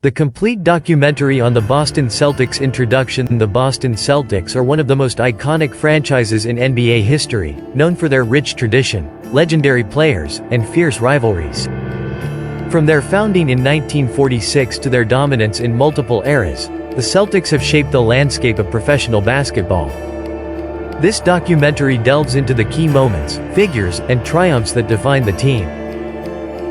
The complete documentary on the Boston Celtics introduction. The Boston Celtics are one of the most iconic franchises in NBA history, known for their rich tradition, legendary players, and fierce rivalries. From their founding in 1946 to their dominance in multiple eras, the Celtics have shaped the landscape of professional basketball. This documentary delves into the key moments, figures, and triumphs that define the team.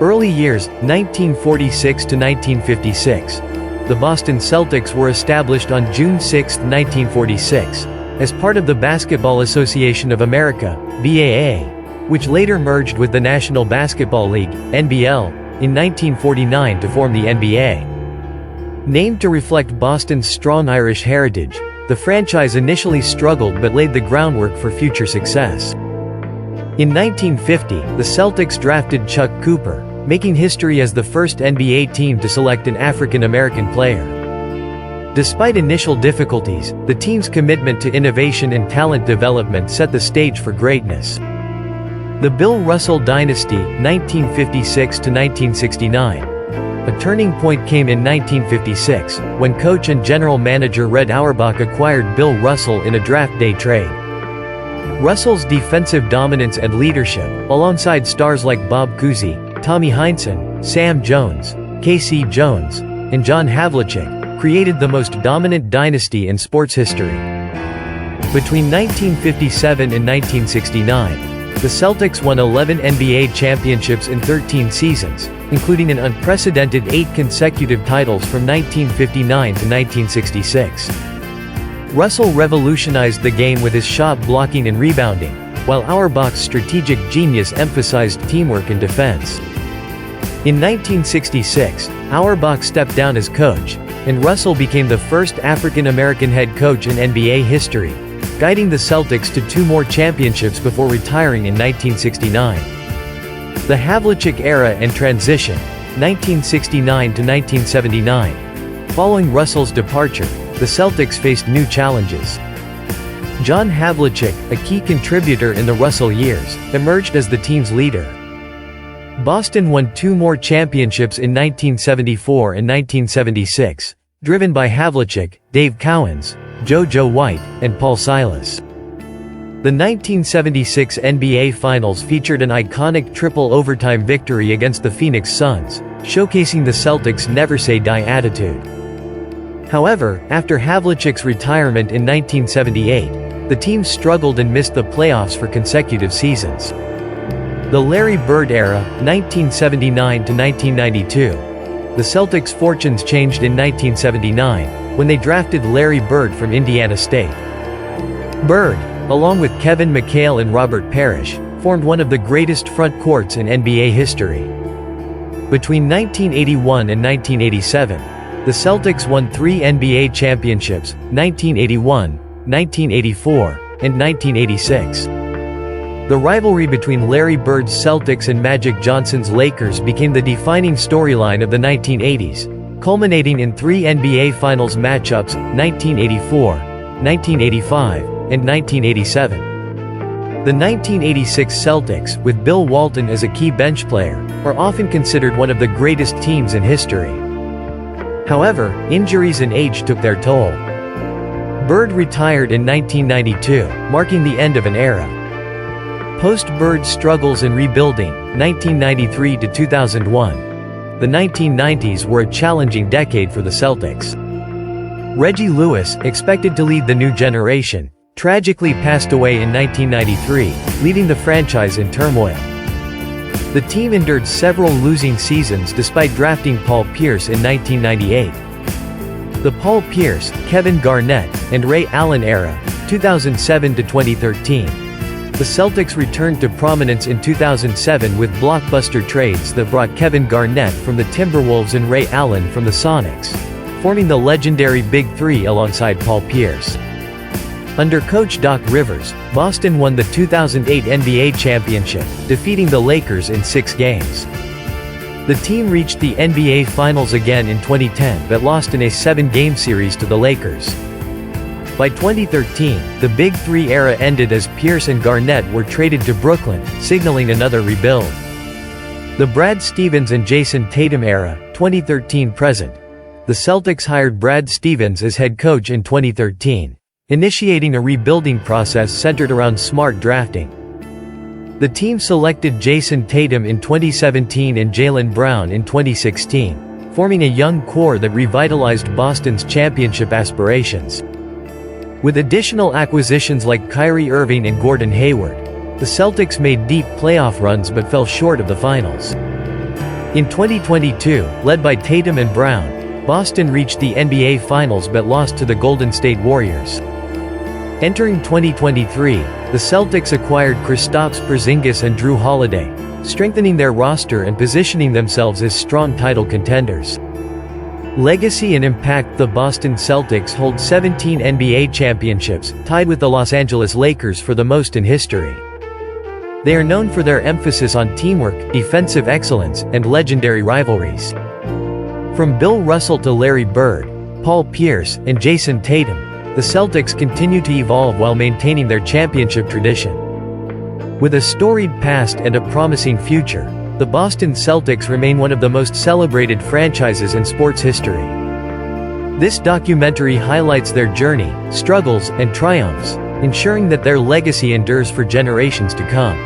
Early years, 1946 to 1956. The Boston Celtics were established on June 6, 1946, as part of the Basketball Association of America, BAA, which later merged with the National Basketball League, NBL, in 1949 to form the NBA. Named to reflect Boston's strong Irish heritage, the franchise initially struggled but laid the groundwork for future success. In 1950, the Celtics drafted Chuck Cooper, making history as the first NBA team to select an African-American player. Despite initial difficulties, the team's commitment to innovation and talent development set the stage for greatness. The Bill Russell dynasty, 1956 to 1969. A turning point came in 1956, when coach and general manager Red Auerbach acquired Bill Russell in a draft day trade. Russell's defensive dominance and leadership, alongside stars like Bob Cousy, Tommy Heinsohn, Sam Jones, K.C. Jones, and John Havlicek, created the most dominant dynasty in sports history. Between 1957 and 1969, the Celtics won 11 NBA championships in 13 seasons, including an unprecedented 8 consecutive titles from 1959 to 1966. Russell revolutionized the game with his shot blocking and rebounding, while Auerbach's strategic genius emphasized teamwork and defense. In 1966, Auerbach stepped down as coach, and Russell became the first African-American head coach in NBA history, guiding the Celtics to 2 more championships before retiring in 1969. The Havlicek era and transition, 1969 to 1979. Following Russell's departure, the Celtics faced new challenges. John Havlicek, a key contributor in the Russell years, emerged as the team's leader. Boston won 2 more championships in 1974 and 1976, driven by Havlicek, Dave Cowens, JoJo White, and Paul Silas. The 1976 NBA Finals featured an iconic triple overtime victory against the Phoenix Suns, showcasing the Celtics' never-say-die attitude. However, after Havlicek's retirement in 1978, the team struggled and missed the playoffs for consecutive seasons. The Larry Bird era, 1979 to 1992. The Celtics' fortunes changed in 1979, when they drafted Larry Bird from Indiana State. Bird, along with Kevin McHale and Robert Parrish, formed one of the greatest front courts in NBA history. Between 1981 and 1987, the Celtics won 3 NBA championships, 1981, 1984, and 1986. The rivalry between Larry Bird's Celtics and Magic Johnson's Lakers became the defining storyline of the 1980s, culminating in 3 NBA Finals matchups, 1984, 1985, and 1987. The 1986 Celtics, with Bill Walton as a key bench player, are often considered one of the greatest teams in history. However, injuries and age took their toll. Bird retired in 1992, marking the end of an era. Post-Bird struggles and rebuilding, 1993 to 2001. The 1990s were a challenging decade for the Celtics. Reggie Lewis, expected to lead the new generation, tragically passed away in 1993, leaving the franchise in turmoil. The team endured several losing seasons despite drafting Paul Pierce in 1998. The Paul Pierce, Kevin Garnett, and Ray Allen era, 2007 to 2013. The Celtics returned to prominence in 2007 with blockbuster trades that brought Kevin Garnett from the Timberwolves and Ray Allen from the Sonics, forming the legendary Big Three alongside Paul Pierce. Under coach Doc Rivers, Boston won the 2008 NBA championship, defeating the Lakers in 6 games. The team reached the NBA Finals again in 2010 but lost in a 7-game series to the Lakers. By 2013, the Big Three era ended as Pierce and Garnett were traded to Brooklyn, signaling another rebuild. The Brad Stevens and Jason Tatum era, 2013-present. the Celtics hired Brad Stevens as head coach in 2013, initiating a rebuilding process centered around smart drafting. The team selected Jason Tatum in 2017 and Jaylen Brown in 2016, forming a young core that revitalized Boston's championship aspirations. With additional acquisitions like Kyrie Irving and Gordon Hayward, the Celtics made deep playoff runs but fell short of the finals. In 2022, led by Tatum and Brown, Boston reached the NBA Finals but lost to the Golden State Warriors. Entering 2023, the Celtics acquired Kristaps Porzingis and Drew Holiday, strengthening their roster and positioning themselves as strong title contenders. Legacy and impact: the Boston Celtics hold 17 NBA championships, tied with the Los Angeles Lakers for the most in history. They are known for their emphasis on teamwork, defensive excellence, and legendary rivalries. From Bill Russell to Larry Bird, Paul Pierce, and Jason Tatum, the Celtics continue to evolve while maintaining their championship tradition. With a storied past and a promising future, the Boston Celtics remain one of the most celebrated franchises in sports history. This documentary highlights their journey, struggles, and triumphs, ensuring that their legacy endures for generations to come.